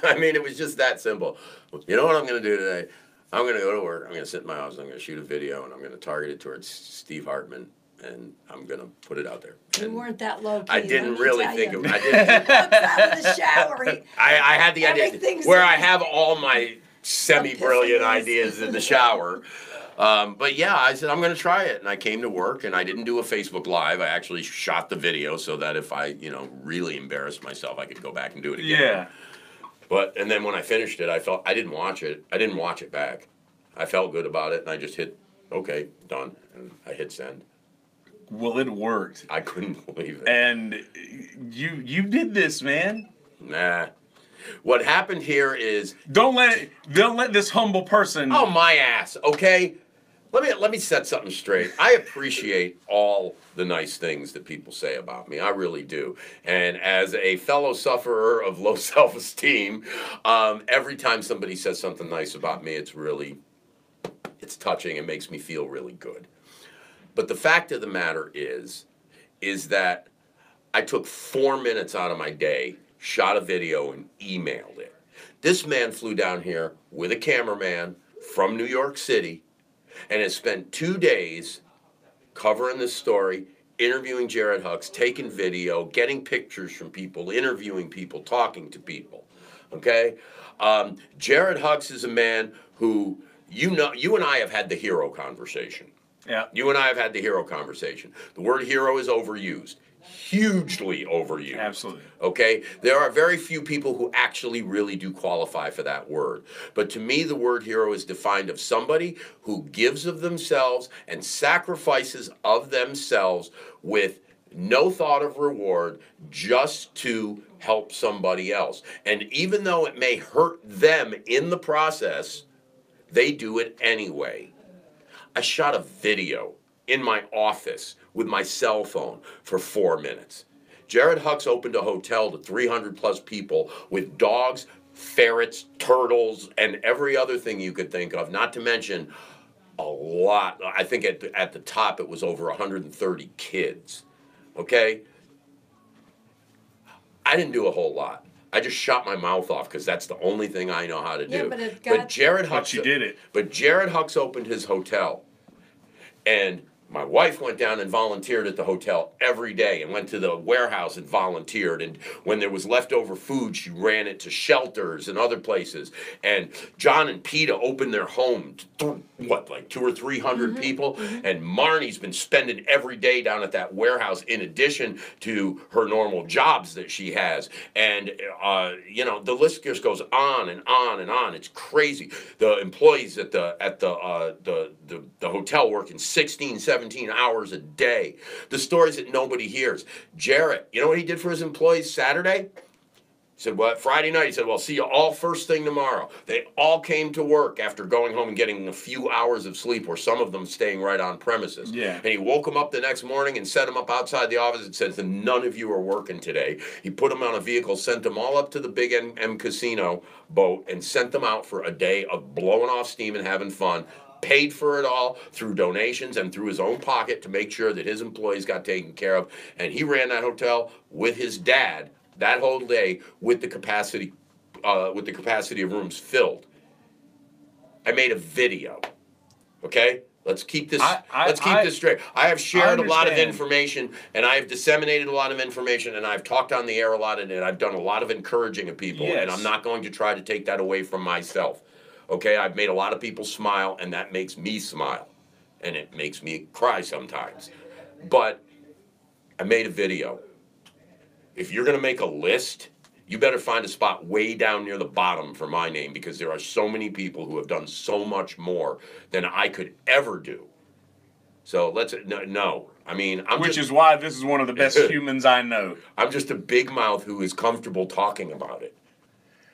I mean, it was just that simple. You know what I'm going to do today? I'm going to go to work. I'm going to sit in my office. I'm going to shoot a video, and I'm going to target it towards Steve Hartman, and I'm going to put it out there. You weren't that low key. I didn't really think of it. I He walks out of the shower. I had the idea Everything's where in- I have all my semi-brilliant ideas in the shower. But yeah, I said, I'm going to try it. And I came to work, and I didn't do a Facebook Live. I actually shot the video so that if I, really embarrassed myself, I could go back and do it again. Yeah. And then when I finished it, I didn't watch it. I didn't watch it back. I felt good about it, and I just hit, okay, done. And I hit send. Well, it worked. I couldn't believe it. And you did this, man. Nah. What happened here is... Don't let this humble person... Oh, my ass, okay? Let me set something straight. I appreciate all the nice things that people say about me. I really do. And as a fellow sufferer of low self-esteem, every time somebody says something nice about me, it's touching and makes me feel really good. But the fact of the matter is that I took 4 minutes out of my day, shot a video, and emailed it. This man flew down here with a cameraman from New York City and has spent 2 days covering this story, interviewing Jared Hucks, taking video, getting pictures from people, interviewing people, talking to people, okay? Jared Hucks is a man who, you and I have had the hero conversation. Yeah. You and I have had the hero conversation. The word hero is overused. Hugely overused. Absolutely. Okay? There are very few people who actually really do qualify for that word. But to me, the word hero is defined of somebody who gives of themselves and sacrifices of themselves with no thought of reward just to help somebody else. And even though it may hurt them in the process, they do it anyway. I shot a video in my office with my cell phone for 4 minutes. Jared Hucks opened a hotel to 300 plus people with dogs, ferrets, turtles, and every other thing you could think of, not to mention a lot. I think at the top it was over 130 kids, okay? I didn't do a whole lot. I just shot my mouth off because that's the only thing I know how to do. But Jared Hucks, you did it. But Jared Hucks opened his hotel, and my wife went down and volunteered at the hotel every day and went to the warehouse and volunteered. And when there was leftover food, she ran it to shelters and other places. And John and Peta opened their home to, like 200 or 300 people? And Marnie's been spending every day down at that warehouse in addition to her normal jobs that she has. And, the list just goes on and on and on. It's crazy. The employees at the hotel working 16, 17 hours a day. The stories that nobody hears. Jarrett, you know what he did for his employees Saturday? He said, well, Friday night, he said, well, see you all first thing tomorrow. They all came to work after going home and getting a few hours of sleep, or some of them staying right on premises. Yeah. And he woke them up the next morning and set them up outside the office and said, none of you are working today. He put them on a vehicle, sent them all up to the Big M Casino boat, and sent them out for a day of blowing off steam and having fun. Paid for it all through donations and through his own pocket to make sure that his employees got taken care of. And he ran that hotel with his dad that whole day with the capacity with the capacity of rooms filled. I made a video. Okay, let's keep this. Let's keep this straight. I have shared a lot of information, and I have disseminated a lot of information, and I've talked on the air a lot, and I've done a lot of encouraging of people. Yes. And I'm not going to try to take that away from myself. Okay, I've made a lot of people smile, and that makes me smile, and it makes me cry sometimes. But I made a video. If you're going to make a list, you better find a spot way down near the bottom for my name, because there are so many people who have done so much more than I could ever do. So no. I mean, Which is why this is one of the best humans I know. I'm just a big mouth who is comfortable talking about it.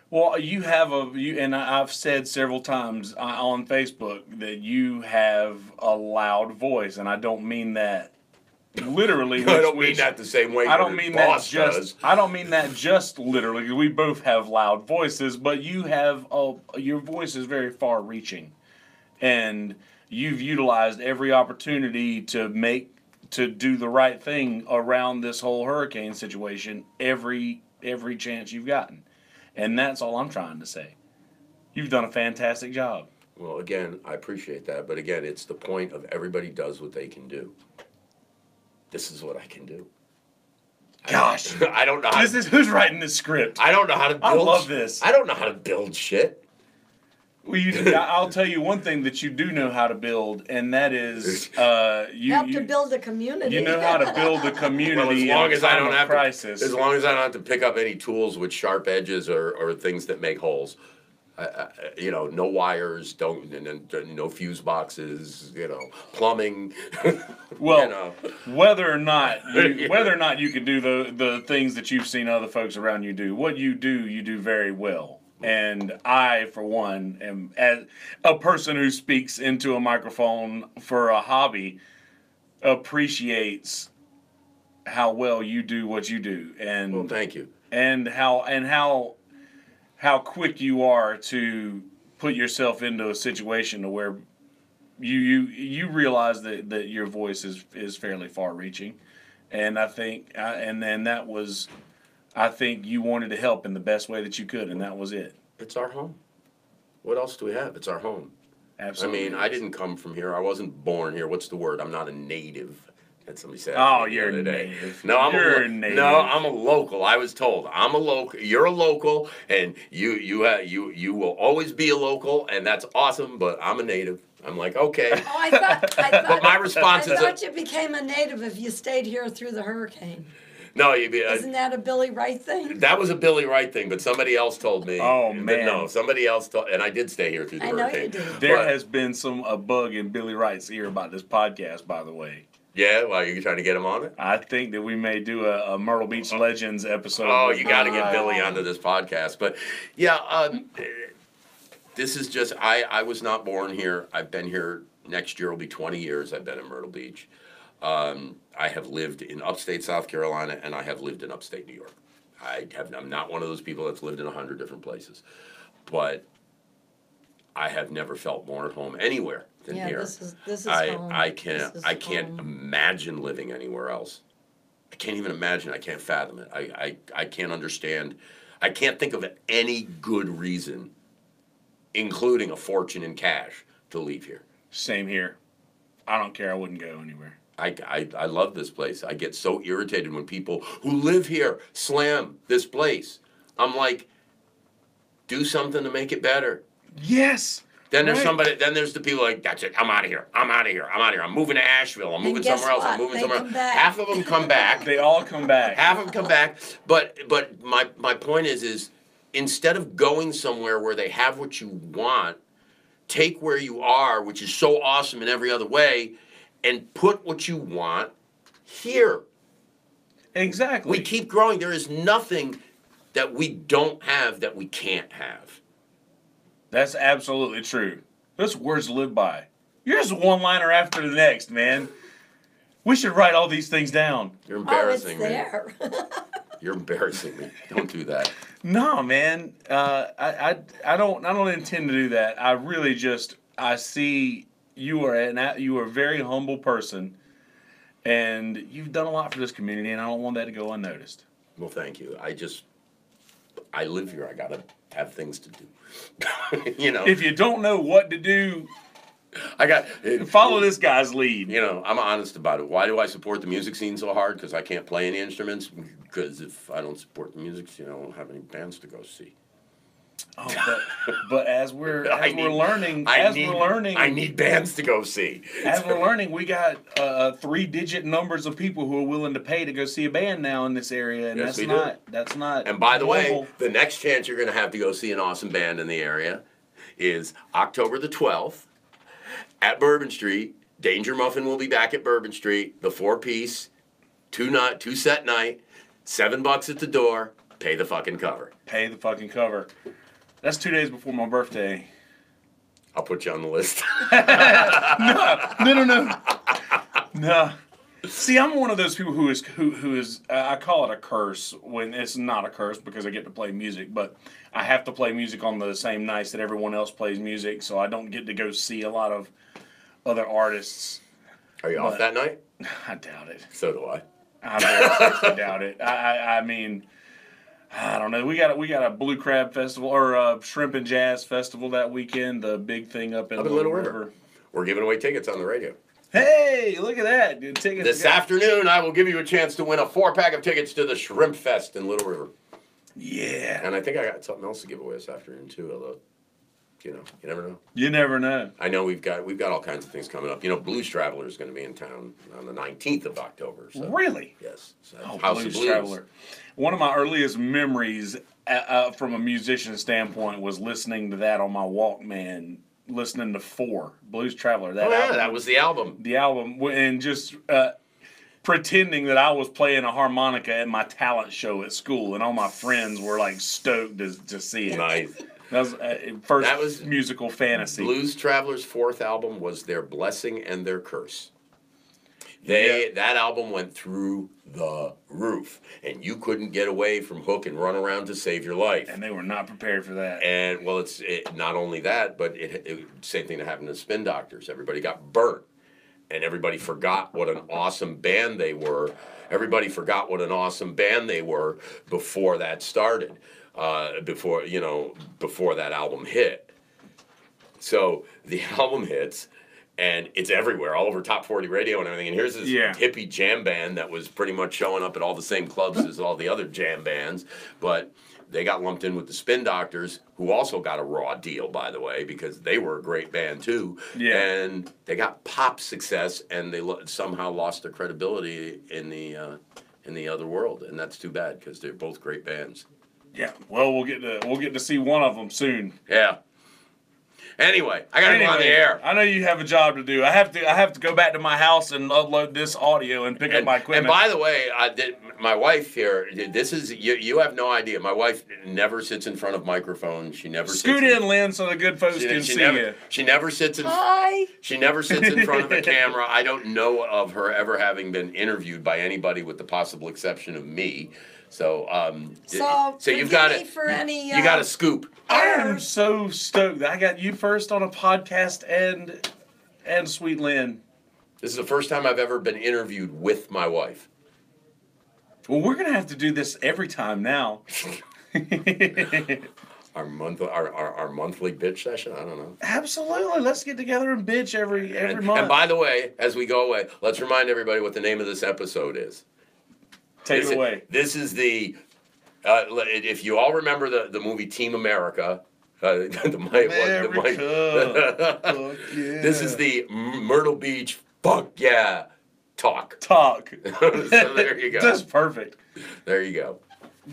Well, and I've said several times on Facebook that you have a loud voice, and I don't mean that literally. I don't mean that the same way. I don't mean that I don't mean that just literally. We both have loud voices, but you have your voice is very far-reaching, and you've utilized every opportunity to do the right thing around this whole hurricane situation. Every chance you've gotten, and that's all I'm trying to say. You've done a fantastic job. Well, again, I appreciate that, but again, it's the point of everybody does what they can do. This is what I can do. Gosh, I don't know. Who's writing this script? I don't know how to build. I love this. I don't know how to build shit. Well, I'll tell you one thing that you do know how to build, and that is help to build a community. You know how to build a community. Well, as long as I don't have crisis. as long as I don't have to pick up any tools with sharp edges or things that make holes. No wires, no fuse boxes, plumbing. Well, whether or not you can do the things that you've seen other folks around you do, what you do very well. And I, for one, am as a person who speaks into a microphone for a hobby, appreciates how well you do what you do. And well, thank you. And how quick you are to put yourself into a situation to where you realize that your voice is fairly far-reaching, and I think I think you wanted to help in the best way that you could, and that was it. It's our home. What else do we have? It's our home. Absolutely. I mean, I didn't come from here. I wasn't born here. What's the word? I'm not a native. That somebody said. Oh, you're a native. No, I'm a native. No, I'm a local. I was told I'm a local. You're a local, and you will always be a local, and that's awesome. But I'm a native. I'm like, okay. Oh, I thought. But my response I is. thought you became a native if you stayed here through the hurricane. No, isn't that a Billy Wright thing? That was a Billy Wright thing, but somebody else told me. Oh man! No, somebody else told, and I did stay here through the hurricane. I know you did. There has been a bug in Billy Wright's ear about this podcast, by the way. Yeah, well, you're trying to get him on it? I think that we may do a Myrtle Beach Legends episode. Oh, you got to get Billy onto this podcast. But yeah, this is just I was not born here. I've been here. Next year will be 20 years. I've been in Myrtle Beach. I have lived in upstate South Carolina, and I have lived in upstate New York. I'm not one of those people that's lived in 100 different places, but I have never felt more at home anywhere than here. This is home. I can't imagine living anywhere else. I can't even imagine. I can't fathom it. I can't understand. I can't think of any good reason, including a fortune in cash, to leave here. Same here. I don't care. I wouldn't go anywhere. I love this place. I get so irritated when people who live here slam this place. I'm like, do something to make it better. Yes. Then there's somebody. Then there's the people like, that's it. I'm out of here. I'm out of here. I'm out of here. I'm moving to Asheville. I'm moving somewhere else. I'm moving somewhere else. Half of them come back. They all come back. Half of them come back. But my point is instead of going somewhere where they have what you want, take where you are, which is so awesome in every other way, and put what you want here. Exactly. We keep growing. There is nothing that we don't have that we can't have. That's absolutely true. Those words to live by. You're just one-liner after the next, man. We should write all these things down. You're embarrassing me. There. You're embarrassing me. Don't do that. No, man. I don't intend to do that. I really I see you are a very humble person, and you've done a lot for this community, and I don't want that to go unnoticed. Well, thank you. I live here. I gotta have things to do. You know, If you don't know what to do, I got follow this guy's lead. You know, I'm honest about it. Why do I support the music scene so hard? Because I can't play any instruments. Because if I don't support the music scene, I won't have any bands to go see. Oh, but as we're learning, I need bands to go see. as we're learning, we got 3-digit numbers of people who are willing to pay to go see a band now in this area, and Yes, that's not. And by the way, normal. the next chance you're going to have to go see an awesome band in the area is October the 12th at Bourbon Street. Danger Muffin will be back at Bourbon Street. The 4-piece, 2-set night, $7 at the door. Pay the fucking cover. Pay the fucking cover. That's 2 days before my birthday. I'll put you on the list. No. See, I'm one of those people who is I call it a curse when it's not a curse because I get to play music, but I have to play music on the same nights that everyone else plays music, so I don't get to go see a lot of other artists. Are you off that night? I doubt it. So do I. I very seriously doubt it. I mean, I don't know. We got a Blue Crab Festival or a Shrimp and Jazz Festival that weekend. The big thing up in Little River. We're giving away tickets on the radio. Hey, look at that! Dude, tickets This afternoon, I will give you a chance to win a 4-pack of tickets to the Shrimp Fest in Little River. Yeah. And I think I got something else to give away this afternoon too. Although, you never know. You never know. I know we've got all kinds of things coming up. Blues Traveler is going to be in town on the 19th of October. So. Really? Yes. So Oh, Blues Traveler. One of my earliest memories from a musician standpoint was listening to that on my Walkman, listening to 4, Blues Traveler. That was the album. The album, and just pretending that I was playing a harmonica at my talent show at school, and all my friends were like stoked to see it. Nice. That was musical fantasy. Blues Traveler's 4th album was their blessing and their curse. That album went through the roof, and you couldn't get away from Hook and Run Around to Save Your Life. And they were not prepared for that. And well, it's not only that, but same thing that happened to Spin Doctors. Everybody got burnt, and everybody forgot what an awesome band they were. Everybody forgot what an awesome band they were before that started. Before that album hit. So the album hits, and it's everywhere, all over Top 40 radio and everything. And here's this hippie jam band that was pretty much showing up at all the same clubs as all the other jam bands, but they got lumped in with the Spin Doctors, who also got a raw deal, by the way, because they were a great band too. Yeah. And they got pop success, and they somehow lost their credibility in the other world, and that's too bad because they're both great bands. Yeah, well, we'll get to see one of them soon. Yeah. Anyway, I gotta go on the air. I know you have a job to do. I have to go back to my house and upload this audio and pick up my equipment. And by the way, my wife here. This is you have no idea. My wife never sits in front of microphones. She never scoot in, Lynn, so the good folks can see you. She never sits in. Hi. She never sits in front of a camera. I don't know of her ever having been interviewed by anybody, with the possible exception of me. So you've got it. You got a scoop. I am so stoked that I got you first on a podcast and Sweet Lynn. This is the first time I've ever been interviewed with my wife. Well, we're gonna have to do this every time now. Our monthly bitch session. I don't know. Absolutely. Let's get together and bitch every month. And by the way, as we go away, let's remind everybody what the name of this episode is. Take it away. This is the, if you all remember the movie Team America, this is the Myrtle Beach fuck yeah talk. So there you go. That's perfect. There you go.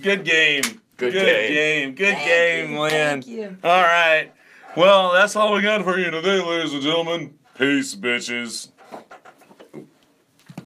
Good game. Good game, Lynn. Thank you. All right. Well, that's all we got for you today, ladies and gentlemen. Peace, bitches.